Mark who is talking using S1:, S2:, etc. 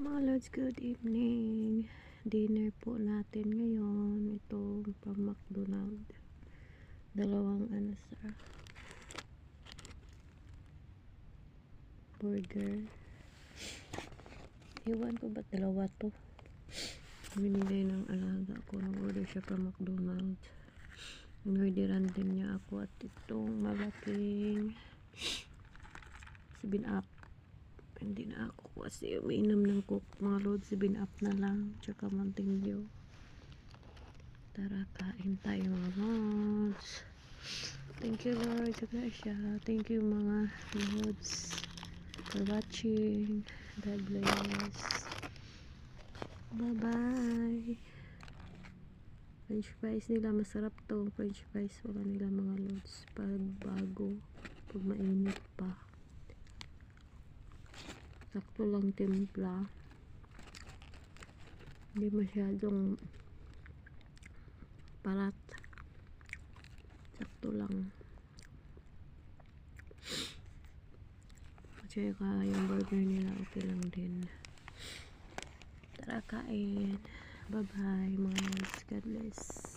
S1: Mga lods, good evening. Dinner po natin ngayon. Ito from McDonald. Dalawang burger. Iwan ko ba't dalawa to? Binigay ng alaga ko. Nag-order siya from McDonald. Inorderan din niya ako at itong malaking 7-up. Hindi na ako kasi umiinom ng coke, mga lods. 7-up na lang, tsaka Mountain Dew. Tara, kain tayo mga lods. Thank you Lord sa grasya. Thank you mga lods for watching. God bless. Bye bye. French fries nila, masarap to. French fries wala nila mga lods pag bago, pag mainit pa. Sakto lang timpla, hindi masyadong palat, sakto lang. Tsaka yung burger nila okay lang din. Tara kain. Bye bye mga lods. God bless.